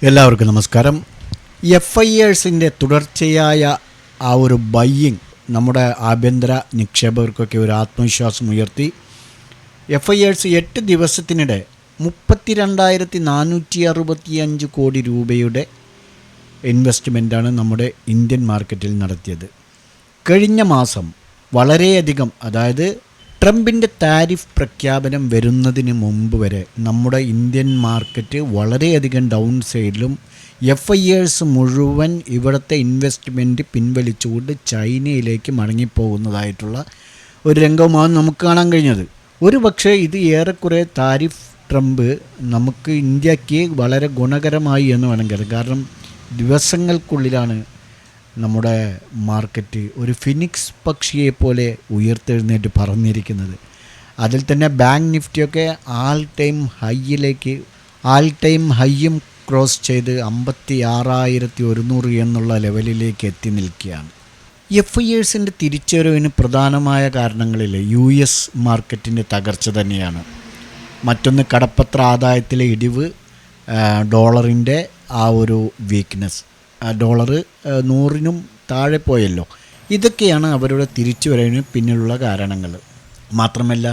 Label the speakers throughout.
Speaker 1: എല്ലാവർക്കും നമസ്കാരം. FISൻ്റെ തുടർച്ചയായ ആ ഒരു ബയ്യിങ് നമ്മുടെ ആഭ്യന്തര നിക്ഷേപകർക്കൊക്കെ ഒരു ആത്മവിശ്വാസം ഉയർത്തി. FIS 8 ദിവസത്തിനിടെ 32,465 കോടി രൂപയുടെ ഇൻവെസ്റ്റ്മെൻറ്റാണ് നമ്മുടെ ഇന്ത്യൻ മാർക്കറ്റിൽ നടത്തിയത്. കഴിഞ്ഞ മാസം വളരെയധികം, അതായത് ട്രംപിൻ്റെ താരിഫ് പ്രഖ്യാപനം വരുന്നതിന് മുമ്പ് വരെ നമ്മുടെ ഇന്ത്യൻ മാർക്കറ്റ് വളരെയധികം ഡൗൺ സൈഡിലും FIS മുഴുവൻ ഇവിടുത്തെ ഇൻവെസ്റ്റ്മെൻറ്റ് പിൻവലിച്ചുകൊണ്ട് ചൈനയിലേക്ക് മടങ്ങിപ്പോകുന്നതായിട്ടുള്ള ഒരു രംഗമാണ് നമുക്ക് കാണാൻ കഴിഞ്ഞത്. ഒരു പക്ഷേ ഇത് ഏറെക്കുറെ താരിഫ് ട്രംപ് നമുക്ക് ഇന്ത്യക്ക് വളരെ ഗുണകരമായി എന്ന് വേണമെങ്കിൽ, കാരണം ദിവസങ്ങൾക്കുള്ളിലാണ് നമ്മുടെ മാർക്കറ്റ് ഒരു ഫിനിക്സ് പക്ഷിയെപ്പോലെ ഉയർത്തെഴുന്നേറ്റ് പറന്നിരിക്കുന്നത്. അതിൽ തന്നെ ബാങ്ക് നിഫ്റ്റിയൊക്കെ ആൾ ടൈം ഹൈയും ക്രോസ് ചെയ്ത് 56,100 എന്നുള്ള ലെവലിലേക്ക് എത്തി നിൽക്കുകയാണ്. FISൻ്റെ തിരിച്ചുവരവിന് പ്രധാനമായ കാരണങ്ങളിൽ US മാർക്കറ്റിൻ്റെ തകർച്ച തന്നെയാണ്. മറ്റൊന്ന് കടപ്പത്ര ആദായത്തിലെ ഇടിവ്, ഡോളറിൻ്റെ ആ ഒരു വീക്ക്നെസ്, ഡോളർ 100-നും താഴെ പോയല്ലോ. ഇതൊക്കെയാണ് അവരുടെ തിരിച്ചുവരവിന് പിന്നിലുള്ള കാരണങ്ങൾ. മാത്രമല്ല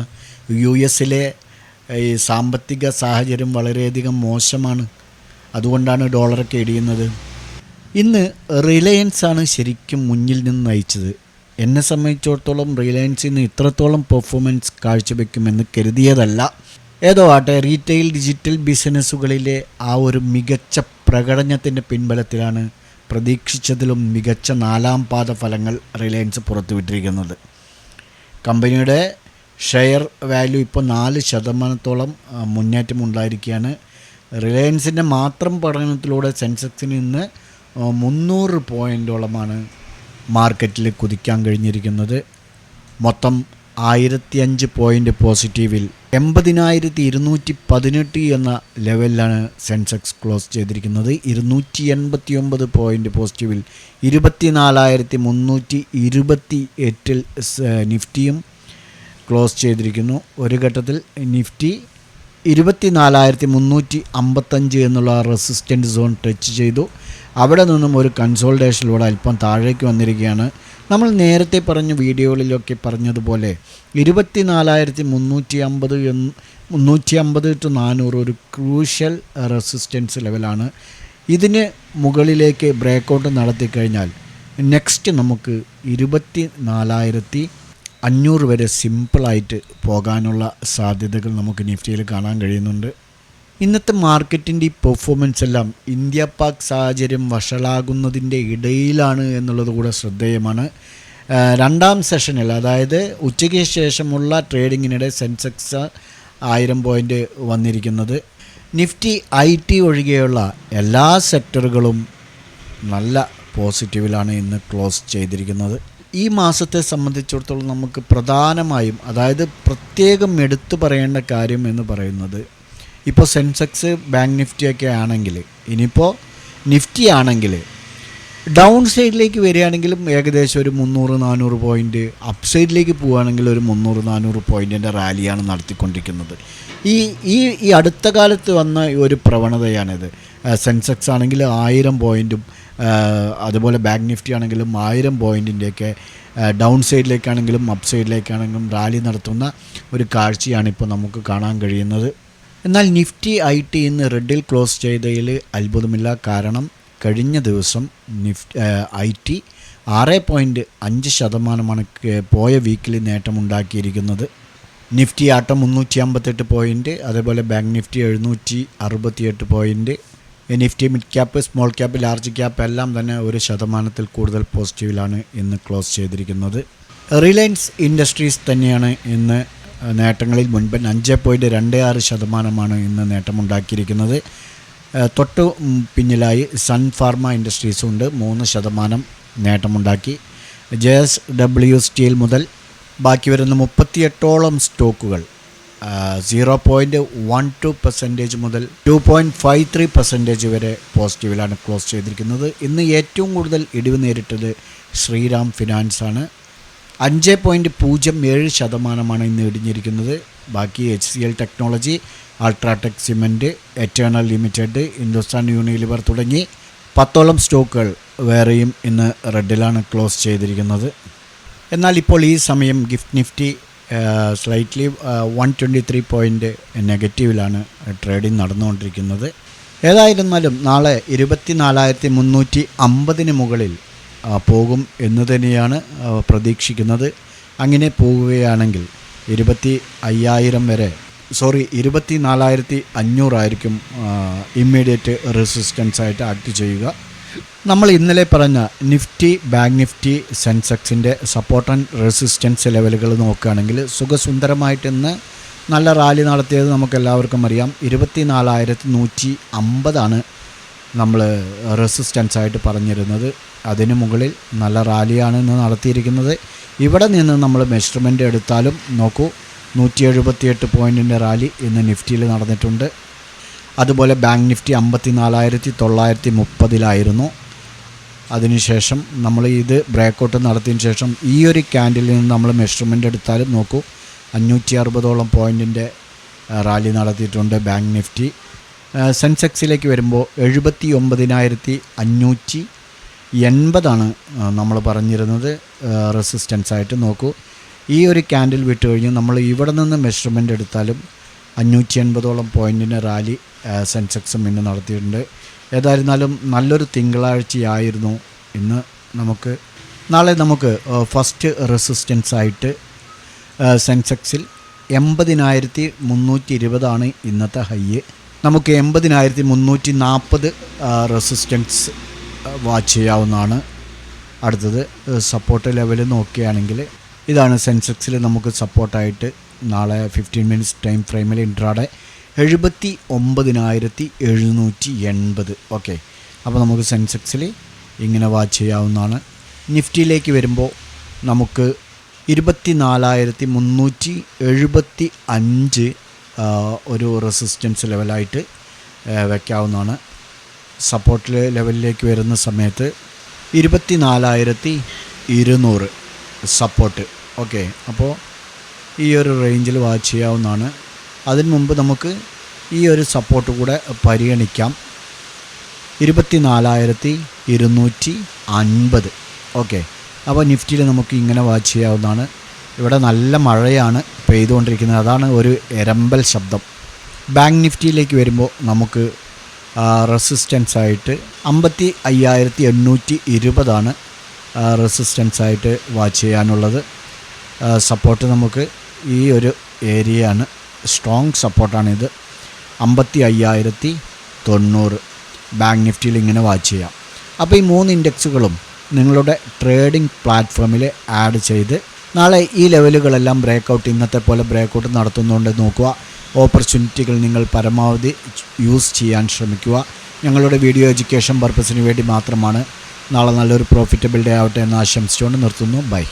Speaker 1: US-ലെ ഈ സാമ്പത്തിക സാഹചര്യം വളരെയധികം മോശമാണ്. അതുകൊണ്ടാണ് ഡോളറൊക്കെ ഇടിയുന്നത്. ഇന്ന് റിലയൻസാണ് ശരിക്കും മുന്നിൽ നിന്ന് നയിച്ചത്. എന്നെ സംബന്ധിച്ചിടത്തോളം റിലയൻസ് ഇന്ന് ഇത്രത്തോളം പെർഫോമൻസ് കാഴ്ചവെക്കുമെന്ന് കരുതിയതല്ല. ഏതോ ആട്ടെ, റീറ്റെയിൽ ഡിജിറ്റൽ ബിസിനസ്സുകളിലെ ആ ഒരു മികച്ച പ്രകടനത്തിൻ്റെ പിൻബലത്തിലാണ് പ്രതീക്ഷിച്ചതിലും മികച്ച 4ാം പാദ ഫലങ്ങൾ റിലയൻസ് പുറത്തുവിട്ടിരിക്കുന്നത്. കമ്പനിയുടെ ഷെയർ വാല്യൂ ഇപ്പോൾ 4% മുന്നേറ്റം ഉണ്ടായിരിക്കുകയാണ്. റിലയൻസിൻ്റെ മാത്രം പഠനത്തിലൂടെ സെൻസെക്സിന് ഇന്ന് 300 പോയിൻ്റോളമാണ് മാർക്കറ്റിൽ കുതിക്കാൻ കഴിഞ്ഞിരിക്കുന്നത്. മൊത്തം 1005 പോയിൻ്റ് പോസിറ്റീവിൽ 80,218 എന്ന ലെവലിലാണ് സെൻസെക്സ് ക്ലോസ് ചെയ്തിരിക്കുന്നത്. 289 പോയിൻ്റ് പോസിറ്റീവിൽ 24,328 നിഫ്റ്റിയും ക്ലോസ് ചെയ്തിരിക്കുന്നു. ഒരു ഘട്ടത്തിൽ നിഫ്റ്റി 24,355 എന്നുള്ള റെസിസ്റ്റൻറ്റ് സോൺ ടച്ച് ചെയ്തു. അവിടെ നിന്നും ഒരു കൺസോൾട്ടേഷനിലൂടെ അല്പം താഴേക്ക് വന്നിരിക്കുകയാണ്. നമ്മൾ നേരത്തെ പറഞ്ഞ വീഡിയോകളിലൊക്കെ പറഞ്ഞതുപോലെ 24,350 to 400 ഒരു ക്രൂഷ്യൽ റെസിസ്റ്റൻസ് ലെവലാണ്. ഇതിന് മുകളിലേക്ക് ബ്രേക്കൗട്ട് നടത്തിക്കഴിഞ്ഞാൽ നെക്സ്റ്റ് നമുക്ക് 24,500 വരെ സിമ്പിളായിട്ട് പോകാനുള്ള സാധ്യതകൾ നമുക്ക് നിഫ്റ്റിയിൽ കാണാൻ കഴിയുന്നുണ്ട്. ഇന്നത്തെ മാർക്കറ്റിൻ്റെ ഈ പെർഫോമൻസ് എല്ലാം ഇന്ത്യ പാക് സാഹചര്യം വഷളാകുന്നതിൻ്റെ ഇടയിലാണ് എന്നുള്ളത് കൂടെ ശ്രദ്ധേയമാണ്. 2ാം സെഷനിൽ, അതായത് ഉച്ചയ്ക്ക് ശേഷമുള്ള ട്രേഡിങ്ങിനിടെ സെൻസെക്സ് 1000 പോയിൻ്റ് വന്നിരിക്കുന്നത്. നിഫ്റ്റി IT ഒഴികെയുള്ള എല്ലാ സെക്ടറുകളും നല്ല പോസിറ്റീവിലാണ് ഇന്ന് ക്ലോസ് ചെയ്തിരിക്കുന്നത്. ഈ മാസത്തെ സംബന്ധിച്ചിടത്തോളം നമുക്ക് പ്രധാനമായും, അതായത് പ്രത്യേകം എടുത്തു പറയേണ്ട കാര്യം എന്ന് പറയുന്നത്, ഇപ്പോൾ സെൻസെക്സ് ബാങ്ക് നിഫ്റ്റിയൊക്കെ ആണെങ്കിൽ, ഇനിയിപ്പോൾ നിഫ്റ്റി ആണെങ്കിൽ ഡൗൺ സൈഡിലേക്ക് വരികയാണെങ്കിലും ഏകദേശം ഒരു 300-400 പോയിൻ്റ്, അപ്പ് സൈഡിലേക്ക് പോവുകയാണെങ്കിൽ ഒരു 300-400 പോയിൻറ്റിൻ്റെ റാലിയാണ് നടത്തിക്കൊണ്ടിരിക്കുന്നത്. ഈ അടുത്ത കാലത്ത് വന്ന ഒരു പ്രവണതയാണിത്. സെൻസെക്സ് ആണെങ്കിൽ 1000 പോയിൻറ്റും, അതുപോലെ ബാങ്ക് നിഫ്റ്റി ആണെങ്കിലും 1000 പോയിൻറ്റിൻ്റെയൊക്കെ ഡൗൺ സൈഡിലേക്കാണെങ്കിലും അപ്പ് സൈഡിലേക്കാണെങ്കിലും റാലി നടത്തുന്ന ഒരു കാഴ്ചയാണ് ഇപ്പോൾ നമുക്ക് കാണാൻ കഴിയുന്നത്. എന്നാൽ നിഫ്റ്റി IT ഇന്ന് റെഡിൽ ക്ലോസ് ചെയ്തതിൽ അത്ഭുതമില്ല. കാരണം കഴിഞ്ഞ ദിവസം IT 6.5% പോയ വീക്കിൽ നേട്ടമുണ്ടാക്കിയിരിക്കുന്നത്. നിഫ്റ്റി ആട്ടം 358 പോയിൻറ്റ്, അതേപോലെ bank Nifty 768 point. Nifty mid cap, small cap, large cap എല്ലാം തന്നെ 1% കൂടുതൽ പോസിറ്റീവിലാണ് ഇന്ന് ക്ലോസ് ചെയ്തിരിക്കുന്നത്. റിലയൻസ് ഇൻഡസ്ട്രീസ് തന്നെയാണ് ഇന്ന് നേട്ടങ്ങളിൽ മുൻപൻ. 5.26% ഇന്ന് നേട്ടമുണ്ടാക്കിയിരിക്കുന്നത്. തൊട്ട് പിന്നിലായി സൺ ഫാർമ ഇൻഡസ്ട്രീസും ഉണ്ട്, 3% നേട്ടമുണ്ടാക്കി. JSW സ്റ്റീൽ മുതൽ ബാക്കി വരുന്ന 38ഓളം സ്റ്റോക്കുകൾ 0.12% മുതൽ 2.53% വരെ പോസിറ്റീവിലാണ് ക്ലോസ് ചെയ്തിരിക്കുന്നത്. ഇന്ന് ഏറ്റവും കൂടുതൽ ഇടിവ് നേരിട്ടത് ശ്രീറാം ഫിനാൻസാണ്. 5.07% ഇന്ന് ഇടിഞ്ഞിരിക്കുന്നത്. ബാക്കി HCL technology, UltraTech cement, eternal limited, Hindustan Unilever തുടങ്ങി 10ഓളം സ്റ്റോക്കുകൾ വേറെയും ഇന്ന് റെഡിലാണ് ക്ലോസ് ചെയ്തിരിക്കുന്നത്. എന്നാൽ ഇപ്പോൾ ഈ സമയം ഗിഫ്റ്റ് നിഫ്റ്റി സ്ലൈറ്റ്ലി 123 പോയിൻ്റ് നെഗറ്റീവിലാണ് ട്രേഡിംഗ് നടന്നുകൊണ്ടിരിക്കുന്നത്. ഏതായിരുന്നാലും നാളെ 24,350 മുകളിൽ പോകും എന്ന് തന്നെയാണ് പ്രതീക്ഷിക്കുന്നത്. അങ്ങനെ പോവുകയാണെങ്കിൽ 24,500 ആയിരിക്കും ഇമ്മീഡിയറ്റ് റെസിസ്റ്റൻസ് ആയിട്ട് ആക്ട് ചെയ്യുക. നമ്മൾ ഇന്നലെ പറഞ്ഞ നിഫ്റ്റി, ബാങ്ക് നിഫ്റ്റി, സെൻസെക്സിൻ്റെ സപ്പോർട്ട് ആൻഡ് റെസിസ്റ്റൻസ് ലെവലുകൾ നോക്കുകയാണെങ്കിൽ സുഖസുന്ദരമായിട്ട് ഇന്ന് നല്ല റാലി നടത്തിയത് നമുക്കെല്ലാവർക്കും അറിയാം. 24,150 നമ്മൾ റെസിസ്റ്റൻസ് ആയിട്ട് പറഞ്ഞിരുന്നത്. അതിന് മുകളിൽ നല്ല റാലിയാണ് ഇന്ന് നടത്തിയിരിക്കുന്നത്. ഇവിടെ നിന്ന് നമ്മൾ മെഷർമെൻ്റ് എടുത്താലും നോക്കൂ, 178 പോയിൻറ്റിൻ്റെ റാലി ഇന്ന് നിഫ്റ്റിയിൽ നടന്നിട്ടുണ്ട്. അതുപോലെ ബാങ്ക് നിഫ്റ്റി 54,930 അതിനുശേഷം നമ്മൾ ഇത് ബ്രേക്കൗട്ട് നടത്തിയതിന് ശേഷം ഈ ഒരു ക്യാൻഡിലിൽ നിന്ന് നമ്മൾ മെഷർമെൻ്റ് എടുത്താലും നോക്കൂ, 560ഓളം പോയിൻറ്റിൻ്റെ റാലി നടത്തിയിട്ടുണ്ട് ബാങ്ക് നിഫ്റ്റി. സെൻസെക്സിലേക്ക് വരുമ്പോൾ 79,580 നമ്മൾ പറഞ്ഞിരുന്നത് റെസിസ്റ്റൻസ് ആയിട്ട്. നോക്കൂ, ഈ ഒരു ക്യാൻഡിൽ വിട്ട് കഴിഞ്ഞ് നമ്മൾ ഇവിടെ നിന്ന് മെഷർമെൻ്റ് എടുത്താലും 580ഓളം പോയിൻറ്റിൻ്റെ റാലി സെൻസെക്സും ഇന്ന് നടത്തിയിട്ടുണ്ട്. ഏതായിരുന്നാലും നല്ലൊരു തിങ്കളാഴ്ചയായിരുന്നു ഇന്ന്. നാളെ നമുക്ക് ഫസ്റ്റ് റെസിസ്റ്റൻസ് ആയിട്ട് സെൻസെക്സിൽ 80,320 ഇന്നത്തെ ഹൈ. നമുക്ക് 80,340 റെസിസ്റ്റൻസ് വാച്ച് ചെയ്യാവുന്നതാണ്. അടുത്തത് സപ്പോർട്ട് ലെവൽ നോക്കുകയാണെങ്കിൽ ഇതാണ് സെൻസെക്സിൽ നമുക്ക് സപ്പോർട്ടായിട്ട് നാളെ 15 മിനിറ്റ്സ് ടൈം ഫ്രെയിമിൽ ഇൻട്രാഡേ 79,780. ഓക്കെ, അപ്പോൾ നമുക്ക് സെൻസെക്സിൽ ഇങ്ങനെ വാച്ച് ചെയ്യാവുന്നതാണ്. നിഫ്റ്റിയിലേക്ക് വരുമ്പോൾ നമുക്ക് 24,375 ഒരു റെസിസ്റ്റൻസ് ലെവലായിട്ട് വയ്ക്കാവുന്നതാണ്. സപ്പോർട്ട് ലെവലിലേക്ക് വരുന്ന സമയത്ത് 24,200 സപ്പോർട്ട്. ഓക്കെ, അപ്പോൾ ഈ ഒരു റേഞ്ചിൽ വാച്ച് ചെയ്യാവുന്നതാണ്. അതിന് മുമ്പ് നമുക്ക് ഈ ഒരു സപ്പോർട്ട് കൂടെ പരിഗണിക്കാം, 24,250. ഓക്കെ, അപ്പോൾ നിഫ്റ്റിയിൽ നമുക്ക് ഇങ്ങനെ വാച്ച് ചെയ്യാവുന്നതാണ്. ഇവിടെ നല്ല മഴയാണ് പെയ്തുകൊണ്ടിരിക്കുന്നത്, അതാണ് ഒരു എരമ്പൽ ശബ്ദം. ബാങ്ക് നിഫ്റ്റിയിലേക്ക് വരുമ്പോൾ നമുക്ക് റെസിസ്റ്റൻസ് ആയിട്ട് 55,820 റെസിസ്റ്റൻസ് ആയിട്ട് വാച്ച് ചെയ്യാനുള്ളത്. സപ്പോർട്ട് നമുക്ക് ഈ ഒരു ഏരിയയാണ്, സ്ട്രോങ് സപ്പോർട്ടാണിത്. 55,090 ബാങ്ക് നിഫ്റ്റിയിൽ ഇങ്ങനെ വാച്ച് ചെയ്യാം. അപ്പോൾ ഈ 3 ഇൻഡെക്സുകളും നിങ്ങളുടെ ട്രേഡിംഗ് പ്ലാറ്റ്ഫോമിൽ ആഡ് ചെയ്ത് നാളെ ഈ ലെവലുകളെല്ലാം ബ്രേക്കൗട്ട്, ഇന്നത്തെ പോലെ ബ്രേക്കൗട്ട് നടത്തുന്നുണ്ട് നോക്കുക. ഓപ്പർച്യൂണിറ്റികൾ നിങ്ങൾ പരമാവധി യൂസ് ചെയ്യാൻ ശ്രമിക്കുക. ഞങ്ങളുടെ വീഡിയോ എഡ്യൂക്കേഷൻ പർപ്പസിന് വേണ്ടി മാത്രമാണ്. നാളെ നല്ലൊരു പ്രോഫിറ്റബിൾ ഡേ ആവട്ടെ എന്ന് ആശംസിച്ചുകൊണ്ട് നിർത്തുന്നു. ബൈ.